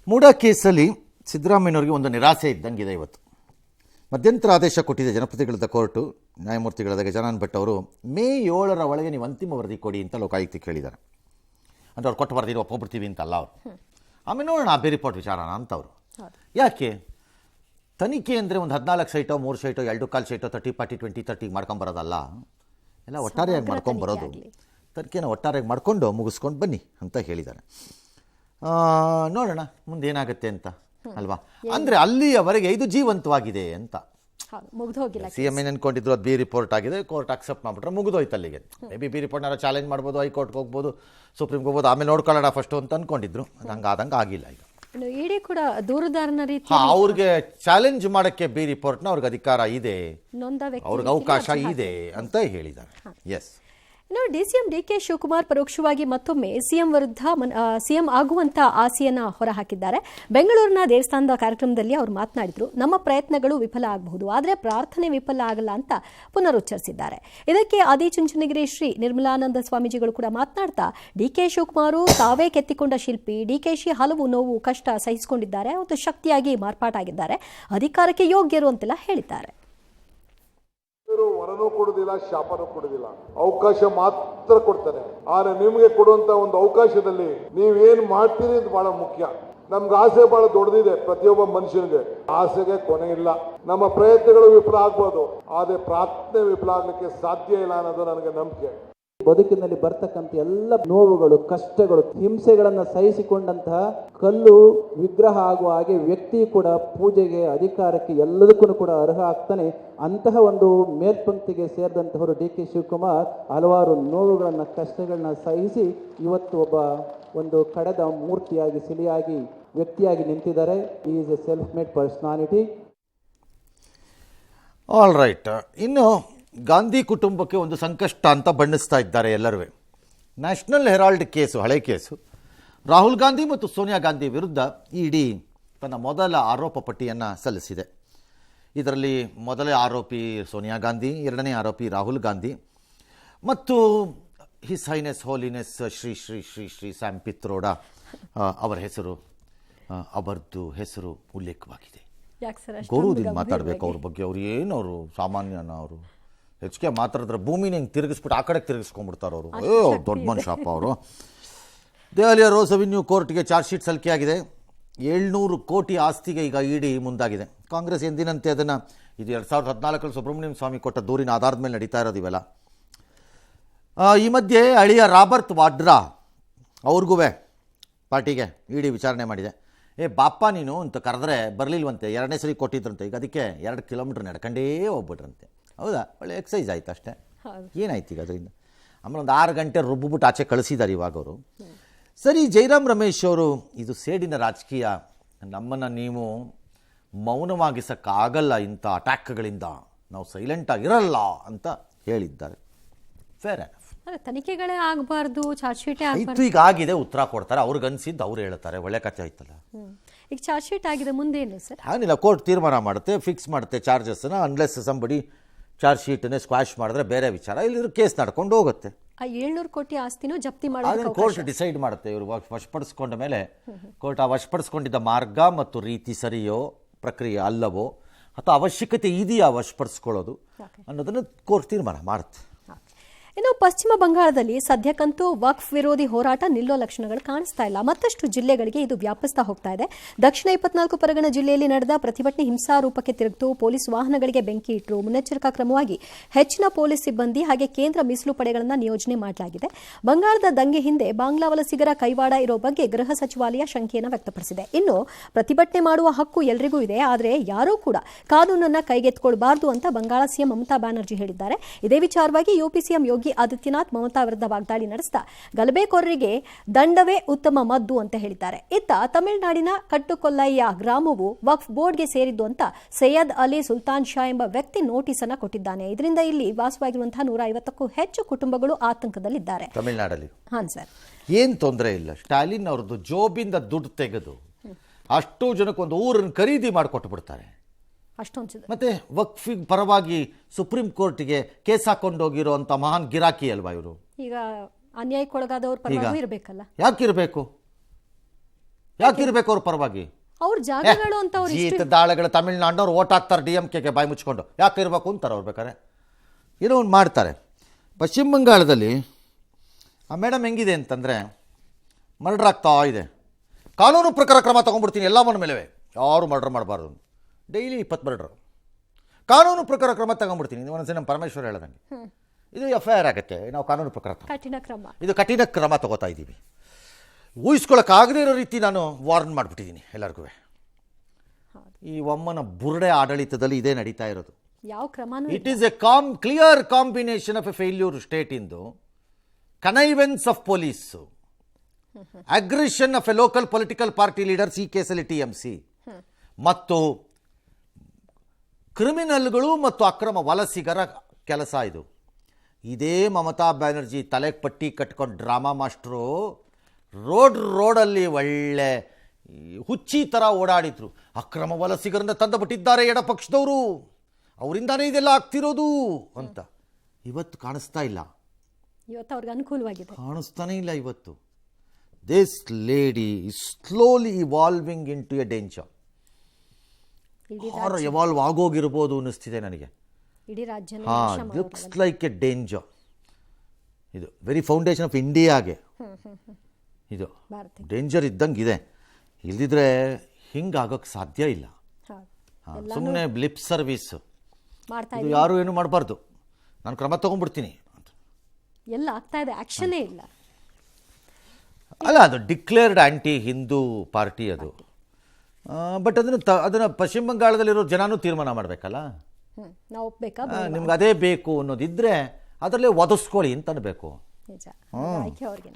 ಮೂಡ ಕೇಸಲ್ಲಿ ಸಿದ್ದರಾಮಯ್ಯನವರಿಗೆ ಒಂದು ನಿರಾಸೆ ಇದ್ದಂಗಿದೆ. ಇವತ್ತು ಮಧ್ಯಂತರ ಆದೇಶ ಕೊಟ್ಟಿದೆ ಜನಪ್ರತಿನಿಧಿಗಳ ಕೋರ್ಟು. ನ್ಯಾಯಮೂರ್ತಿಗಳಾದ ಗಜಾನನ್ ಭಟ್ ಅವರು ಮೇ 7ರ ಒಳಗೆ ನೀವು ಅಂತಿಮ ವರದಿ ಕೊಡಿ ಅಂತ ಲೋಕಾಯುಕ್ತಕ್ಕೆ ಹೇಳಿದ್ದಾರೆ. ಅಂದರೆ ಅವ್ರು ಕೊಟ್ಟು ವರದಿ ಒಪ್ಪಿಬಿಡ್ತೀವಿ ಅಂತಲ್ಲ ಅವರು. ಆಮೇಲೆ ನೋಡೋಣ ಬೇರೆ ರಿಪೋರ್ಟ್ ವಿಚಾರಣ ಅಂತವರು. ಯಾಕೆ ತನಿಖೆ ಅಂದರೆ ಒಂದು 14 ಸೈಟೋ 3 ಸೈಟೋ 2 ಸೈಟೋ 30-40-20-30 ಮಾಡ್ಕೊಂಬರೋದಲ್ಲ, ಎಲ್ಲ ಒಟ್ಟಾರೆಯಾಗಿ ಮಾಡ್ಕೊಂಬರೋದು. ತನಿಖೆನ ಒಟ್ಟಾರೆಯಾಗಿ ಮಾಡ್ಕೊಂಡು ಮುಗಿಸ್ಕೊಂಡು ಬನ್ನಿ ಅಂತ ಹೇಳಿದ್ದಾರೆ. ನೋಡೋಣ ಮುಂದೆ ಏನಾಗುತ್ತೆ ಅಂತ ಅಲ್ವಾ. ಅಂದರೆ ಅಲ್ಲಿಯವರೆಗೆ ಇದು ಜೀವಂತವಾಗಿದೆ ಅಂತ CM ಏನು ಅನ್ಕೊಂಡಿದ್ರು. ಅದು ಬಿ ರಿಪೋರ್ಟ್ ಆಗಿದೆ, ಕೋರ್ಟ್ ಅಕ್ಸೆಪ್ಟ್ ಮಾಡಿಬಿಟ್ರೆ ಮುಗಿದೋಯ್ತು ಅಲ್ಲಿಗೆ. ಮೇ ಬಿ ರಿಪೋರ್ಟ್ನಾರ ಚಾಲೆಂಜ್ ಮಾಡ್ಬೋದು, ಹೈಕೋರ್ಟ್ಗೆ ಹೋಗ್ಬೋದು, ಸುಪ್ರೀಮ್ಗೆ ಹೋಗ್ಬೋದು, ಆಮೇಲೆ ನೋಡ್ಕೊಳ್ಳೋಣ ಫಸ್ಟು ಅಂತ ಅಂದ್ಕೊಂಡಿದ್ರು. ಅದು ಹಂಗಾದಂಗೆ ಆಗಿಲ್ಲ. ಈಗ ಇಡೀ ಕೂಡ ದೂರದಾರನ ರೀತಿ ಅವ್ರಿಗೆ ಚಾಲೆಂಜ್ ಮಾಡೋಕ್ಕೆ ಬಿ ರಿಪೋರ್ಟ್ನ ಅವ್ರಿಗೆ ಅಧಿಕಾರ ಇದೆ, ಅವ್ರಿಗೆ ಅವಕಾಶ ಇದೆ ಅಂತ ಹೇಳಿದ್ದಾರೆ. ಎಸ್. ಇನ್ನು DCM DK ಶಿವಕುಮಾರ್ ಪರೋಕ್ಷವಾಗಿ ಮತ್ತೊಮ್ಮೆ ಸಿಎಂ ವಿರುದ್ಧ ಸಿಎಂ ಆಗುವಂತ ಆಸೆಯನ್ನ ಹೊರಹಾಕಿದ್ದಾರೆ. ಬೆಂಗಳೂರಿನ ದೇವಸ್ಥಾನದ ಕಾರ್ಯಕ್ರಮದಲ್ಲಿ ಅವರು ಮಾತನಾಡಿದ್ರು, ನಮ್ಮ ಪ್ರಯತ್ನಗಳು ವಿಫಲ ಆಗಬಹುದು, ಆದರೆ ಪ್ರಾರ್ಥನೆ ವಿಫಲ ಆಗಲ್ಲ ಅಂತ ಪುನರುಚ್ಚರಿಸಿದ್ದಾರೆ. ಇದಕ್ಕೆ ಆದಿಚುಂಚನಗಿರಿ ಶ್ರೀ ನಿರ್ಮಲಾನಂದ ಸ್ವಾಮೀಜಿಗಳು ಕೂಡ ಮಾತನಾಡ್ತಾ, DK ಶಿವಕುಮಾರ್ ತಾವೇ ಕೆತ್ತಿಕೊಂಡ ಶಿಲ್ಪಿ, DKಶಿ ಹಲವು ನೋವು ಕಷ್ಟ ಸಹಿಸಿಕೊಂಡಿದ್ದಾರೆ, ಮತ್ತು ಶಕ್ತಿಯಾಗಿ ಮಾರ್ಪಾಟಾಗಿದ್ದಾರೆ, ಅಧಿಕಾರಕ್ಕೆ ಯೋಗ್ಯರು ಅಂತೆಲ್ಲ ಹೇಳಿದ್ದಾರೆ. ವರನೂ ಕೊಡುದಿಲ್ಲ, ಶಾಪನೂ ಕೊಡುದಿಲ್ಲ, ಅವಕಾಶ ಮಾತ್ರ ಕೊಡ್ತಾನೆ. ಆದ್ರೆ ನಿಮ್ಗೆ ಕೊಡುವಂತ ಒಂದು ಅವಕಾಶದಲ್ಲಿ ನೀವೇನ್ ಮಾಡ್ತೀರಿ ಅಂತ ಬಹಳ ಮುಖ್ಯ. ನಮ್ಗೆ ಆಸೆ ಬಹಳ ದೊಡ್ಡದಿದೆ, ಪ್ರತಿಯೊಬ್ಬ ಮನುಷ್ಯನಿಗೆ ಆಸೆಗೆ ಕೊನೆ ಇಲ್ಲ. ನಮ್ಮ ಪ್ರಯತ್ನಗಳು ವಿಫಲ ಆಗ್ಬೋದು, ಆದ್ರೆ ಪ್ರಾರ್ಥನೆ ವಿಫಲ ಆಗ್ಲಿಕ್ಕೆ ಸಾಧ್ಯ ಇಲ್ಲ ಅನ್ನೋದು ನನಗೆ ನಂಬಿಕೆ. ಬದುಕಿನಲ್ಲಿ ಬರ್ತಕ್ಕಂಥ ಎಲ್ಲ ನೋವುಗಳು, ಕಷ್ಟಗಳು, ಹಿಂಸೆಗಳನ್ನು ಸಹಿಸಿಕೊಂಡಂತಹ ಕಲ್ಲು ವಿಗ್ರಹ ಆಗುವ ಹಾಗೆ ವ್ಯಕ್ತಿ ಕೂಡ ಪೂಜೆಗೆ, ಅಧಿಕಾರಕ್ಕೆ, ಎಲ್ಲದಕ್ಕೂ ಕೂಡ ಅರ್ಹ ಆಗ್ತಾನೆ. ಅಂತಹ ಒಂದು ಮೇಲ್ಪಂಕ್ತಿಗೆ ಸೇರಿದಂತಹವರು DK ಶಿವಕುಮಾರ್ ಹಲವಾರು ನೋವುಗಳನ್ನು, ಕಷ್ಟಗಳನ್ನ ಸಹಿಸಿ ಇವತ್ತು ಒಂದು ಕಡೆದ ಮೂರ್ತಿಯಾಗಿ, ಸಿಲಿಯಾಗಿ, ವ್ಯಕ್ತಿಯಾಗಿ ನಿಂತಿದ್ದಾರೆ. Is A self made personality. All right. ಇನ್ನು ಗಾಂಧಿ ಕುಟುಂಬಕ್ಕೆ ಒಂದು ಸಂಕಷ್ಟ ಅಂತ ಬಣ್ಣಿಸ್ತಾ ಇದ್ದಾರೆ ಎಲ್ಲರೂ. ನ್ಯಾಷನಲ್ ಹೆರಾಲ್ಡ್ ಕೇಸು, ಹಳೆ ಕೇಸು, ರಾಹುಲ್ ಗಾಂಧಿ ಮತ್ತು ಸೋನಿಯಾ ಗಾಂಧಿ ವಿರುದ್ಧ ಇಡಿ ತನ್ನ ಮೊದಲ ಆರೋಪ ಪಟ್ಟಿಯನ್ನು ಸಲ್ಲಿಸಿದೆ. ಇದರಲ್ಲಿ ಮೊದಲನೇ ಆರೋಪಿ ಸೋನಿಯಾ ಗಾಂಧಿ, ಎರಡನೇ ಆರೋಪಿ ರಾಹುಲ್ ಗಾಂಧಿ ಮತ್ತು his highness holiness Shri Shri Shri Shri Sam Pitroda ಅವರ ಹೆಸರು, ಅವರದ್ದು ಹೆಸರು ಉಲ್ಲೇಖವಾಗಿದೆ. ಗೌರವದಿಂದ ಮಾತಾಡಬೇಕು ಅವ್ರ ಬಗ್ಗೆ. ಅವ್ರು ಏನು, ಅವರು ಸಾಮಾನ್ಯನ, ಅವರು ಹೆಚ್ಚಿಗೆ ಮಾತಾಡಿದ್ರೆ ಭೂಮಿನ ಹಿಂಗೆ ತಿರುಗಿಸ್ಬಿಟ್ಟು ಆ ಕಡೆ ತಿರುಗಿಸ್ಕೊಂಡ್ಬಿಡ್ತಾರೆ ಅವರು. ದೊಡ್ಡ ಮನುಷ್ಯಪ್ಪ ಅವರು. ದೆಹಲಿಯ ರೋಸ್ ಅವೆನ್ಯೂ ಕೋರ್ಟ್ಗೆ ಚಾರ್ಜ್ ಶೀಟ್ ಸಲ್ಲಿಕೆಯಾಗಿದೆ. 700 ಕೋಟಿ ಆಸ್ತಿಗೆ ಈಗ ಇಡಿ ಮುಂದಾಗಿದೆ. ಕಾಂಗ್ರೆಸ್ ಎಂದಿನಂತೆ ಅದನ್ನು, ಇದು 2014 ಸುಬ್ರಹ್ಮಣ್ಯಂ ಸ್ವಾಮಿ ಕೊಟ್ಟ ದೂರಿನ ಆಧಾರದ ಮೇಲೆ ನಡೀತಾ ಇರೋದು ಇವೆಲ್ಲ. ಈ ಮಧ್ಯೆ ಅಳಿಯ ರಾಬರ್ಟ್ ವಾಡ್ರಾ ಅವ್ರಿಗೂ ಪಾರ್ಟಿಗೆ ಇಡಿ ವಿಚಾರಣೆ ಮಾಡಿದೆ. ಬಾಪ್ಪ ನೀನು ಅಂತ ಕರೆದ್ರೆ ಬರಲಿಲ್ವಂತೆ, 2ನೇ ಸರಿ ಕೊಟ್ಟಿದ್ರಂತೆ. ಈಗ ಅದಕ್ಕೆ 2 ಕಿಲೋಮೀಟ್ರ್ ನಡ್ಕೊಂಡೇ ಹೋಗ್ಬಿಟ್ರಂತೆ. ಹೌದಾ, ಒಳ್ಳೆ ಎಕ್ಸಸೈಸ್ ಆಯ್ತು ಅಷ್ಟೇ. ಏನಾಯ್ತು ಈಗ ಅದರಿಂದ? ಆಮೇಲೆ ಒಂದು 6 ಗಂಟೆ ರುಬ್ಬಿಬಿಟ್ಟು ಆಚೆ ಕಳಿಸಿದ್ದಾರೆ ಇವಾಗ ಅವರು. ಸರಿ, ಜೈರಾಮ್ ರಮೇಶ್ ಅವರು, ಇದು ಸೇಡಿನ ರಾಜಕೀಯ, ನಮ್ಮನ್ನು ನೀವು ಮೌನವಾಗಿಸೋಕ್ಕಾಗಲ್ಲ, ಇಂಥ ಅಟ್ಯಾಕ್ಗಳಿಂದ ನಾವು ಸೈಲೆಂಟಾಗಿರಲ್ಲ ಅಂತ ಹೇಳಿದ್ದಾರೆ. Fair enough. ತನಿಖೆಗಳೇ ಆಗಬಾರ್ದು, ಚಾರ್ಜ್ ಶೀಟೇ ಆಯಿತು, ಈಗ ಆಗಿದೆ, ಉತ್ತರ ಕೊಡ್ತಾರೆ, ಅವ್ರಿಗೆ ಅನಿಸಿದ್ದು ಅವ್ರು ಹೇಳ್ತಾರೆ. ಒಳ್ಳೆ ಕಥೆ ಆಯ್ತಲ್ಲ. ಈಗ ಚಾರ್ಜ್ ಶೀಟ್ ಆಗಿದೆ, ಮುಂದೇನು ಸರ್? ಹಾಗಿಲ್ಲ, ಕೋರ್ಟ್ ತೀರ್ಮಾನ ಮಾಡುತ್ತೆ, ಫಿಕ್ಸ್ ಮಾಡುತ್ತೆ ಚಾರ್ಜಸ್ನ. ಅನ್ಲೆಸ್ ಸಂಬಡಿ ಚಾರ್ಜ್ ಶೀಟನ್ನೇ ಸ್ಕ್ವಾಶ್ ಮಾಡಿದ್ರೆ ಬೇರೆ ವಿಚಾರ, ಇಲ್ಲಿರೋ ಕೇಸ್ ನಡ್ಕೊಂಡು ಹೋಗುತ್ತೆ. ಆ 700 ಕೋಟಿ ಆಸ್ತಿನೂ ಜಪ್ತಿ ಮಾಡೋದು ಕೋರ್ಟ್ ಡಿಸೈಡ್ ಮಾಡುತ್ತೆ. ಇವರು ವಶಪಡಿಸ್ಕೊಂಡ ಮೇಲೆ ಕೋರ್ಟ್ ಆ ವಶಪಡಿಸ್ಕೊಂಡಿದ್ದ ಮಾರ್ಗ ಮತ್ತು ರೀತಿ ಸರಿಯೋ, ಪ್ರಕ್ರಿಯೆ ಅಲ್ಲವೋ, ಅಥವಾ ಅವಶ್ಯಕತೆ ಇದೆಯಾ ವಶಪಡಿಸ್ಕೊಳ್ಳೋದು ಅನ್ನೋದನ್ನು ಕೋರ್ಟ್ ತೀರ್ಮಾನ ಮಾಡುತ್ತೆ. ಇನ್ನು ಪಶ್ಚಿಮ ಬಂಗಾಳದಲ್ಲಿ ಸದ್ಯಕ್ಕಂತೂ ವಕ್ಫ್ ವಿರೋಧಿ ಹೋರಾಟ ನಿಲ್ಲೋ ಲಕ್ಷಣಗಳು ಕಾಣಿಸ್ತಾ ಇಲ್ಲ. ಮತ್ತಷ್ಟು ಜಿಲ್ಲೆಗಳಿಗೆ ಇದು ವ್ಯಾಪಿಸ್ತಾ ಹೋಗ್ತಾ ಇದೆ. ದಕ್ಷಿಣ 24 ಪರಗಣ ಜಿಲ್ಲೆಯಲ್ಲಿ ನಡೆದ ಪ್ರತಿಭಟನೆ ಹಿಂಸಾರೂಪಕ್ಕೆ ತಿರುಗಿತು. ಪೊಲೀಸ್ ವಾಹನಗಳಿಗೆ ಬೆಂಕಿ ಇಟ್ಟರು. ಮುನ್ನೆಚ್ಚರಿಕಾ ಕ್ರಮವಾಗಿ ಹೆಚ್ಚಿನ ಪೊಲೀಸ್ ಸಿಬ್ಬಂದಿ ಹಾಗೆ ಕೇಂದ್ರ ಮೀಸಲು ಪಡೆಗಳನ್ನು ನಿಯೋಜನೆ ಮಾಡಲಾಗಿದೆ. ಬಂಗಾಳದ ದಂಗೆ ಹಿಂದೆ ಬಾಂಗ್ಲಾ ವಲಸಿಗರ ಕೈವಾಡ ಇರೋ ಬಗ್ಗೆ ಗೃಹ ಸಚಿವಾಲಯ ಶಂಕೆಯನ್ನು ವ್ಯಕ್ತಪಡಿಸಿದೆ. ಇನ್ನು ಪ್ರತಿಭಟನೆ ಮಾಡುವ ಹಕ್ಕು ಎಲ್ರಿಗೂ ಇದೆ, ಆದರೆ ಯಾರೂ ಕೂಡ ಕಾನೂನನ್ನ ಕೈಗೆತ್ತಿಕೊಳ್ಳಬಾರದು ಅಂತ ಬಂಗಾಳ ಸಿಎಂ ಮಮತಾ ಬ್ಯಾನರ್ಜಿ ಹೇಳಿದ್ದಾರೆ. ಇದೇ ವಿಚಾರವಾಗಿ ಯುಪಿ ಸಿಎಂ ಯೋಗಿ ಆದಿತ್ಯನಾಥ್ ಮಮತಾ ವಿರುದ್ಧ ವಾಗ್ದಾಳಿ ನಡೆಸಿದ ಗಲಭೆಕೋರರಿಗೆ ದಂಡವೇ ಉತ್ತಮ ಮದ್ದು ಅಂತ ಹೇಳಿದ್ದಾರೆ. ಇತ್ತ ತಮಿಳುನಾಡಿನ ಕಟ್ಟುಕೊಲ್ಲಯ್ಯ ಗ್ರಾಮವು ವಕ್ಫ್ ಬೋರ್ಡ್ಗೆ ಸೇರಿದ್ದು ಅಂತ ಸೈಯದ್ ಅಲಿ ಸುಲ್ತಾನ್ ಶಾ ಎಂಬ ವ್ಯಕ್ತಿ ನೋಟಿಸ್ ಅನ್ನು ಕೊಟ್ಟಿದ್ದಾನೆ. ಇದರಿಂದ ಇಲ್ಲಿ ವಾಸವಾಗಿರುವಂತಹ 150ಕ್ಕೂ ಹೆಚ್ಚು ಕುಟುಂಬಗಳು ಆತಂಕದಲ್ಲಿದ್ದಾರೆ ತಮಿಳುನಾಡಲ್ಲಿ. ಹಾಂ ಸರ್, ಏನು ತೊಂದರೆ ಇಲ್ಲ. ಸ್ಟಾಲಿನ್ ಅವ್ರದ್ದು ಜೋಬಿಂದ ದುಡ್ಡು ತೆಗೆದು ಅಷ್ಟು ಜನಕ್ಕೆ ಒಂದು ಊರನ್ನು ಖರೀದಿ ಮಾಡಿಕೊಟ್ಟು ಬಿಡ್ತಾರೆ. ಮತ್ತೆ ವಕ್ಫಿಗ್ ಪರವಾಗಿ ಸುಪ್ರೀಂ ಕೋರ್ಟ್ಗೆ ಕೇಸ್ ಹಾಕೊಂಡು ಹೋಗಿರುವಂತ ಮಹಾನ್ ಗಿರಾಕಿ ಅಲ್ವಾ ಇವರು. ಈಗ ಅನ್ಯಾಯಕ್ಕೊಳಗಾದವ್ರ ಪರವಾಗಿ ಇರಬೇಕಲ್ಲ, ಯಾಕಿರಬೇಕು? ಯಾಕಿರ್ಬೇಕು ಅವ್ರ ಪರವಾಗಿ? ಅವ್ರ ಜಾಗಗಳು ಅಂತ ಅವ್ರು ಜೀತ ದಾಳಗಳು ತಮಿಳ್ನಾಡಿನವ್ರು ಓಟ್ ಹಾಕ್ತಾರೆ DMKಗೆ ಬಾಯಿ ಮುಚ್ಕೊಂಡು, ಯಾಕೆ ಇರಬೇಕು ಅಂತಾರೆ ಅವ್ರು. ಬೇಕಾರೆ ಏನೋ ಒಂದು ಮಾಡ್ತಾರೆ. ಪಶ್ಚಿಮ ಬಂಗಾಳದಲ್ಲಿ ಆ ಮೇಡಮ್ ಹೆಂಗಿದೆ ಅಂತಂದರೆ, ಮರ್ಡರ್ ಆಗ್ತಾ ಇದೆ, ಕಾನೂನು ಪ್ರಕಾರ ಕ್ರಮ ತೊಗೊಂಡ್ಬಿಡ್ತೀನಿ ಎಲ್ಲವನ್ನ ಮೇಲೆ, ಯಾರು ಮರ್ಡರ್ ಮಾಡಬಾರ್ದು, ಡೈಲಿ 20 ಮರ್ಡರ್, ಕಾನೂನು ಪ್ರಕಾರ ಕ್ರಮ ತಗೊಂಡ್ಬಿಡ್ತೀನಿ. ಒಂದೊಂದ್ಸರಿ ನಮ್ಮ ಪರಮೇಶ್ವರ್ ಹೇಳ್ದಂಗೆ ಇದು FIR ಆಗುತ್ತೆ, ನಾವು ಕಾನೂನು ಪ್ರಕಾರ ಕಠಿಣ ಕ್ರಮ, ಇದು ಕಠಿಣ ಕ್ರಮ ತಗೋತಾ ಇದ್ದೀವಿ. ಊಹಿಸ್ಕೊಳ್ಳೋಕ್ಕಾಗದೇ ಇರೋ ರೀತಿ ನಾನು ವಾರ್ನ್ ಮಾಡಿಬಿಟ್ಟಿದ್ದೀನಿ ಎಲ್ಲರಿಗೂ. ಈ ಒಮ್ಮನ ಬುರುಡೆ ಆಡಳಿತದಲ್ಲಿ ಇದೇ ನಡೀತಾ ಇರೋದು. ಯಾವ ಕ್ರಮನೂ it is a clear combination of a failure state ಇಂದು, connivance of police, aggression of a local political party leaders, ಈ ಕೇಸಲ್ಲಿ TMC, ಮತ್ತು ಕ್ರಿಮಿನಲ್ಗಳು ಮತ್ತು ಅಕ್ರಮ ವಲಸಿಗರ ಕೆಲಸ ಇದು. ಇದೇ ಮಮತಾ ಬ್ಯಾನರ್ಜಿ ತಲೆಗೆ ಪಟ್ಟಿ ಕಟ್ಕೊಂಡು ಡ್ರಾಮಾ ಮಾಸ್ಟ್ರು ರೋಡಲ್ಲಿ ಒಳ್ಳೆ ಹುಚ್ಚಿ ಥರ ಓಡಾಡಿದ್ರು. ಅಕ್ರಮ ವಲಸಿಗರನ್ನ ತಂದುಬಿಟ್ಟಿದ್ದಾರೆ ಎಡಪಕ್ಷದವರು, ಅವರಿಂದಾನೇ ಇದೆಲ್ಲ ಆಗ್ತಿರೋದು ಅಂತ. ಇವತ್ತು ಕಾಣಿಸ್ತಾ ಇಲ್ಲ, ಇವತ್ತು ಅವ್ರಿಗೆ ಅನುಕೂಲವಾಗಿದೆ, ಕಾಣಿಸ್ತಾನೇ ಇಲ್ಲ ಇವತ್ತು. This lady is slowly evolving into a danger. ಆರು ಎವಾಲ್ವ್ ಆಗೋಗಿರ್ಬೋದು ಅನ್ನಿಸ್ತಿದೆ ನನಗೆ. ಇಡೀ ರಾಜ್ಯ ಲುಕ್ಸ್ ಲೈಕ್ ಎ ಡೇಂಜರ್. ಇದು ವೆರಿ ಫೌಂಡೇಶನ್ ಆಫ್ ಇಂಡಿಯಾಗೆ ಇದು ಡೇಂಜರ್ ಇದ್ದಂಗೆ ಇದೆ. ಇಲ್ದಿದ್ರೆ ಹಿಂಗಾಗೋಕ್ಕೆ ಸಾಧ್ಯ ಇಲ್ಲ. ಸುಮ್ಮನೆ ಬ್ಲಿಪ್ ಸರ್ವಿಸ್ ಮಾಡ್ತಾ ಇದು ಯಾರು ಏನು ಮಾಡಬಾರ್ದು, ನಾನು ಕ್ರಮ ತಗೊಂಡ್ಬಿಡ್ತೀನಿ ಅಂತ ಎಲ್ಲ ಆಗ್ತಾ ಇದೆ, ಆಕ್ಷನೇ ಇಲ್ಲ. ಅಲ್ಲ, ಅದು ಡಿಕ್ಲೇರ್ಡ್ ಆ್ಯಂಟಿ ಹಿಂದೂ ಪಾರ್ಟಿ ಅದು. ಬಟ್ ಅದನ್ನು ಪಶ್ಚಿಮ ಬಂಗಾಳದಲ್ಲಿರೋ ಜನನೂ ತೀರ್ಮಾನ ಮಾಡಬೇಕಲ್ಲ. ನಾವು ಒಪ್ಬೇಕಾ, ನಿಮ್ಗೆ ಅದೇ ಬೇಕು ಅನ್ನೋದಿದ್ರೆ ಅದರಲ್ಲೇ ಒದಸ್ಕೊಳ್ಳಿ ಅಂತ ಅನ್ಬೇಕು. ನಿಜ, ಆಯ್ಕೆ ಅವ್ರಿಗೆ.